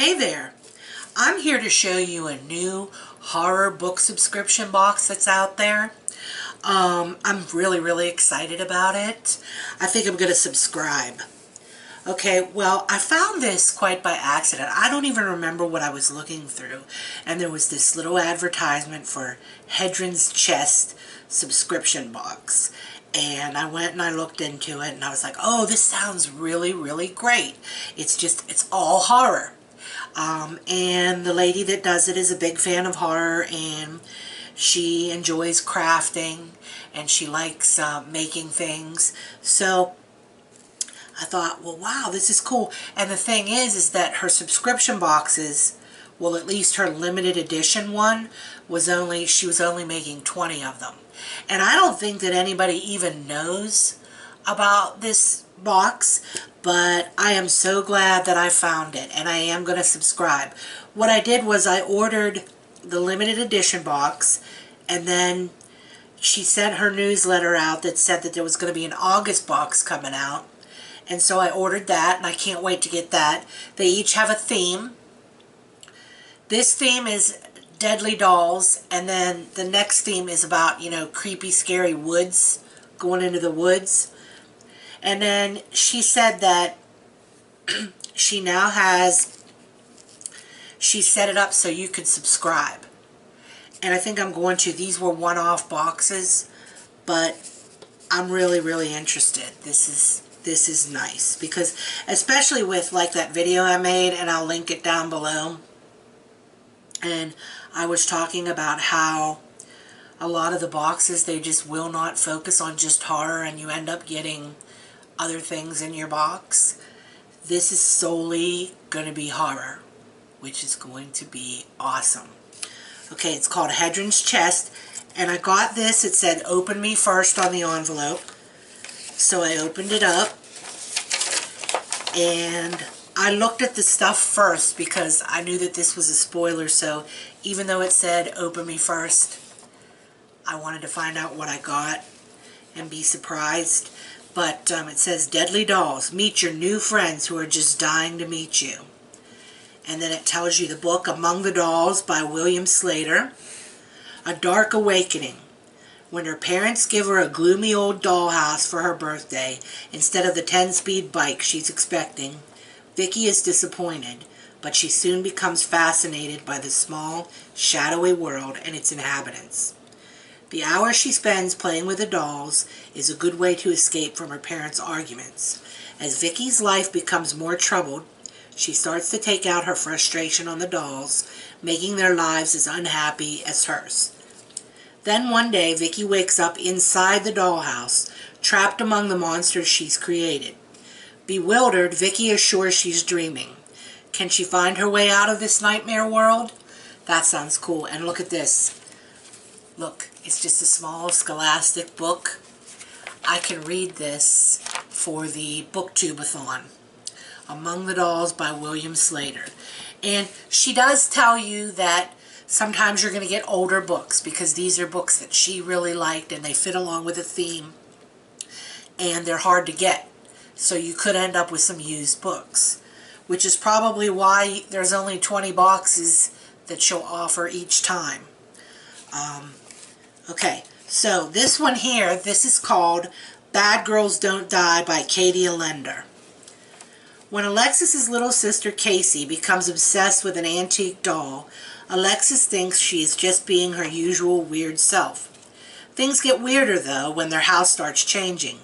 Hey there, I'm here to show you a new horror book subscription box that's out there. I'm really excited about it. I think I'm going to subscribe. Okay, well, I found this quite by accident. I don't even remember what I was looking through. And there was this little advertisement for Hedren's Chest subscription box. And I went and I looked into it and I was like, oh, this sounds really great. It's all horror. And the lady that does it is a big fan of horror, and she enjoys crafting and she likes making things. So I thought, well, wow, this is cool. And the thing is that her subscription boxes, well, at least her limited edition one, she was only making 20 of them. And I don't think that anybody even knows about this box, but I am so glad that I found it, and I am going to subscribe. What I did was I ordered the limited edition box, and then she sent her newsletter out that said that there was going to be an August box coming out, and so I ordered that, and I can't wait to get that. They each have a theme. This theme is Deadly Dolls, and then the next theme is about, creepy, scary woods, going into the woods. And then she said that she set it up so you could subscribe. And I think I'm going to. These were one-off boxes, but I'm really interested. This is nice, because especially with like that video I made, and I'll link it down below. And I was talking about how a lot of the boxes, they just will not focus on just horror, and you end up getting other things in your box. This is solely going to be horror, which is going to be awesome. Okay, it's called Hedren's Chest, and I got this. It said open me first on the envelope, so I opened it up, and I looked at the stuff first because I knew that this was a spoiler, so even though it said open me first, I wanted to find out what I got and be surprised. But it says, Deadly Dolls, meet your new friends who are just dying to meet you. And then it tells you the book Among the Dolls by William Slater. A Dark Awakening. When her parents give her a gloomy old dollhouse for her birthday instead of the 10-speed bike she's expecting, Vicky is disappointed, but she soon becomes fascinated by the small, shadowy world and its inhabitants. The hours she spends playing with the dolls is a good way to escape from her parents' arguments. As Vicky's life becomes more troubled, she starts to take out her frustration on the dolls, making their lives as unhappy as hers. Then one day, Vicky wakes up inside the dollhouse, trapped among the monsters she's created. Bewildered, Vicky is sure she's dreaming. Can she find her way out of this nightmare world? That sounds cool. And look at this. Look, it's just a small scholastic book. I can read this for the Booktubeathon. Among the Dolls by William Slater. And she does tell you that sometimes you're going to get older books, because these are books that she really liked and they fit along with the theme. And they're hard to get. So you could end up with some used books, which is probably why there's only 20 boxes that she'll offer each time. Okay, so this one here, this is called Bad Girls Don't Die by Katie Allender. When Alexis's little sister Casey becomes obsessed with an antique doll, Alexis thinks she is just being her usual weird self. Things get weirder, though, when their house starts changing.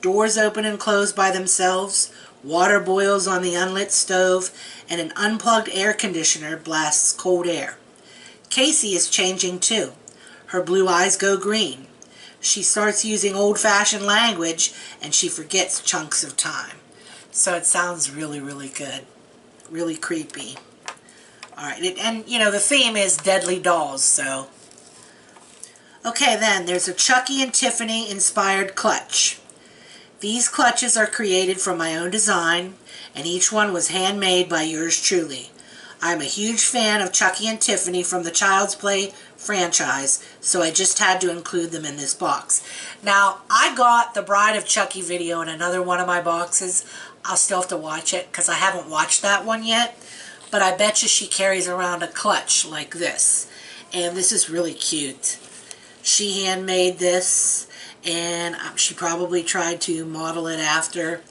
Doors open and close by themselves, water boils on the unlit stove, and an unplugged air conditioner blasts cold air. Casey is changing too. Her blue eyes go green. She starts using old-fashioned language, and she forgets chunks of time. So it sounds really good. Really creepy. Alright, and the theme is Deadly Dolls, so. Okay, then, there's a Chucky and Tiffany inspired clutch. These clutches are created from my own design, and each one was handmade by yours truly. I'm a huge fan of Chucky and Tiffany from the Child's Play franchise, so I just had to include them in this box. Now, I got the Bride of Chucky video in another one of my boxes. I'll still have to watch it because I haven't watched that one yet. but I bet you she carries around a clutch like this. And this is really cute. She handmade this, and she probably tried to model it after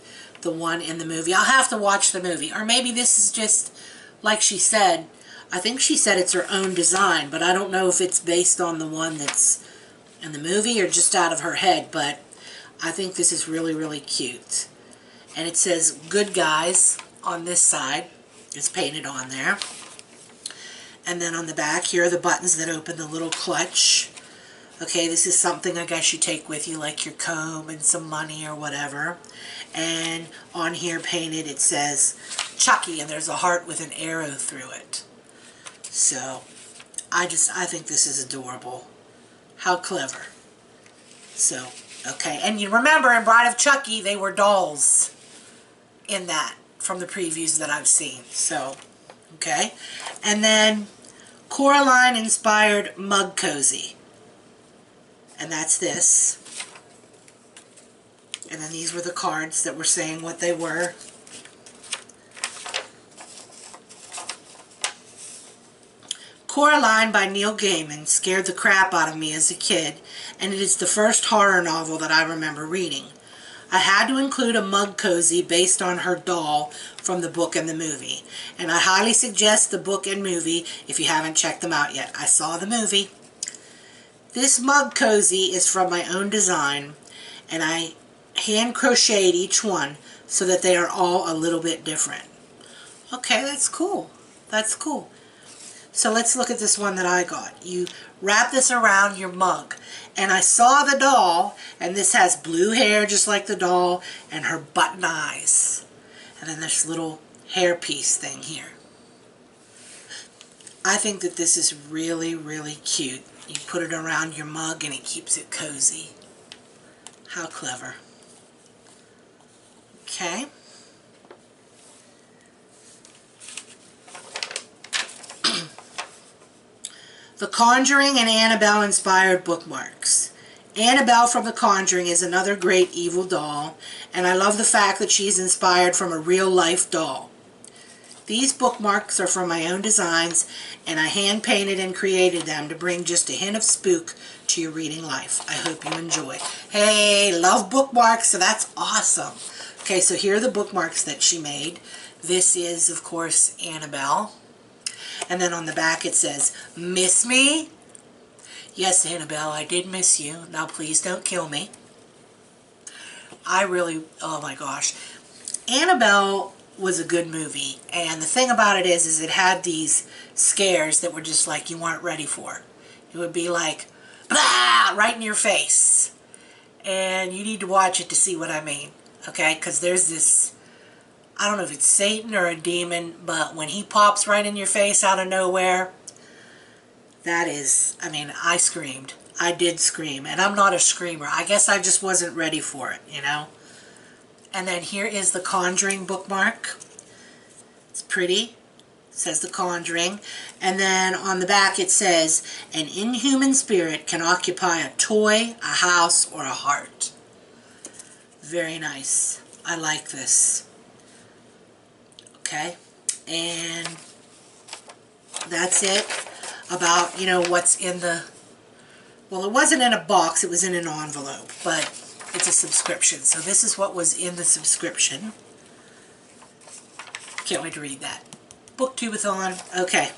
the one in the movie. I'll have to watch the movie. Or maybe this is just, like she said, I think she said it's her own design, but I don't know if it's based on the one that's in the movie or just out of her head, but I think this is really, really cute. And it says "Good Guys" on this side. It's painted on there. And then on the back, here are the buttons that open the little clutch. Okay, this is something I guess you take with you, like your comb and some money or whatever. And on here painted it says Chucky, and there's a heart with an arrow through it. So, I think this is adorable. How clever. So, okay. And you remember in Bride of Chucky, they were dolls in that from the previews that I've seen. So, okay. And then Coraline inspired mug cozy. And that's this. And then these were the cards that were saying what they were. Coraline by Neil Gaiman scared the crap out of me as a kid, and it is the first horror novel that I remember reading. I had to include a mug cozy based on her doll from the book and the movie, and I highly suggest the book and movie if you haven't checked them out yet. I saw the movie. This mug cozy is from my own design, and I hand crocheted each one so that they are all a little bit different. Okay, that's cool. That's cool. So let's look at this one that I got. You wrap this around your mug. And I saw the doll, and this has blue hair just like the doll, and her button eyes. And then this little hairpiece thing here. I think that this is really, really cute. You put it around your mug and it keeps it cozy. How clever. Okay. The Conjuring and Annabelle inspired bookmarks. Annabelle from The Conjuring is another great evil doll, and I love the fact that she's inspired from a real-life doll. These bookmarks are from my own designs, and I hand-painted and created them to bring just a hint of spook to your reading life. I hope you enjoy. Hey, love bookmarks, so that's awesome. Okay, so here are the bookmarks that she made. This is, of course, Annabelle. And then on the back it says, "Miss me?" Yes, Annabelle, I did miss you. Now please don't kill me. Oh my gosh. Annabelle was a good movie. And the thing about it is it had these scares that were just like you weren't ready for. It would be like, blah, right in your face. And you need to watch it to see what I mean. Okay? Because there's this, I don't know if it's Satan or a demon, but when he pops right in your face out of nowhere, that is, I mean, I screamed. I did scream, and I'm not a screamer. I guess I just wasn't ready for it, you know? And then here is the Conjuring bookmark. It's pretty. It says The Conjuring. And then on the back it says, "An inhuman spirit can occupy a toy, a house, or a heart." Very nice. I like this. Okay, and that's it about, you know, what's in the, well, it wasn't in a box, it was in an envelope, but it's a subscription. So this is what was in the subscription. Can't wait to read that. Booktubeathon. Okay.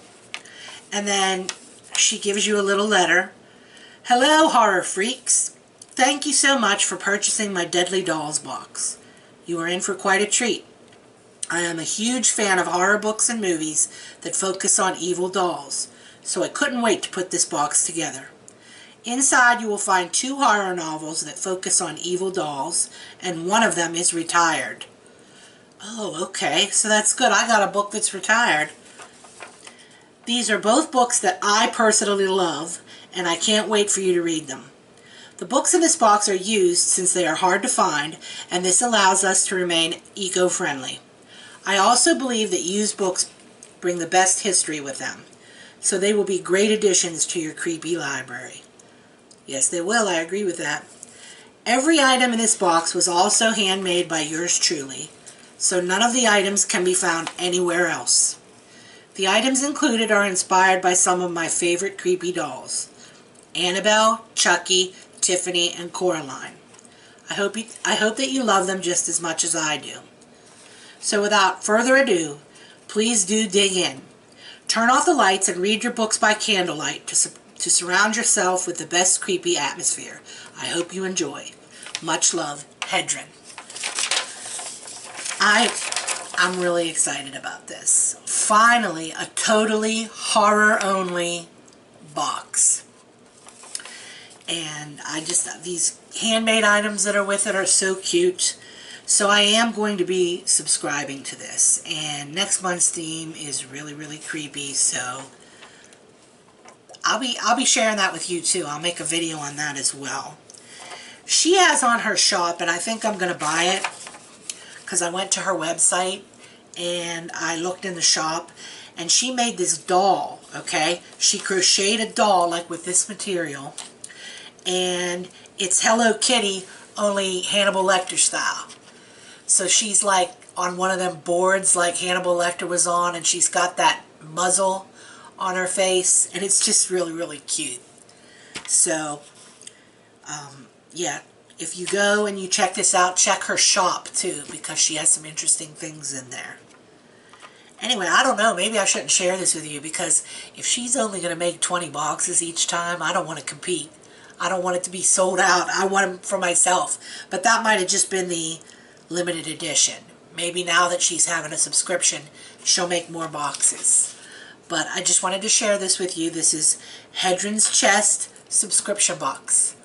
And then she gives you a little letter. "Hello, horror freaks. Thank you so much for purchasing my Deadly Dolls box. You are in for quite a treat. I am a huge fan of horror books and movies that focus on evil dolls, so I couldn't wait to put this box together. Inside you will find 2 horror novels that focus on evil dolls, and one of them is retired." Oh, okay, so that's good. I got a book that's retired. "These are both books that I personally love, and I can't wait for you to read them. The books in this box are used since they are hard to find, and this allows us to remain eco-friendly. I also believe that used books bring the best history with them, so they will be great additions to your creepy library." Yes, they will. I agree with that. "Every item in this box was also handmade by yours truly, so none of the items can be found anywhere else. The items included are inspired by some of my favorite creepy dolls: Annabelle, Chucky, Tiffany, and Coraline. I hope that you love them just as much as I do. So without further ado, please do dig in. Turn off the lights and read your books by candlelight to surround yourself with the best creepy atmosphere. I hope you enjoy. Much love, Hedren. I'm really excited about this. Finally, a totally horror-only box. And these handmade items that are with it are so cute. So I am going to be subscribing to this. And next month's theme is really, really creepy. So I'll be sharing that with you too. I'll make a video on that as well. She has on her shop, and I think I'm going to buy it because I went to her website and I looked in the shop, and she made this doll, okay? She crocheted a doll like with this material, and it's Hello Kitty, only Hannibal Lecter style. So she's like on one of them boards like Hannibal Lecter was on, and she's got that muzzle on her face, and it's just really, really cute. So, yeah, if you go and you check this out, check her shop too, because she has some interesting things in there. Anyway, I don't know, maybe I shouldn't share this with you, because if she's only going to make 20 boxes each time, I don't want to compete. I don't want it to be sold out. I want them for myself. But that might have just been the limited edition. Maybe now that she's having a subscription, she'll make more boxes. But I just wanted to share this with you. This is Hedren's Chest subscription box.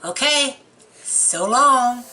Okay, so long.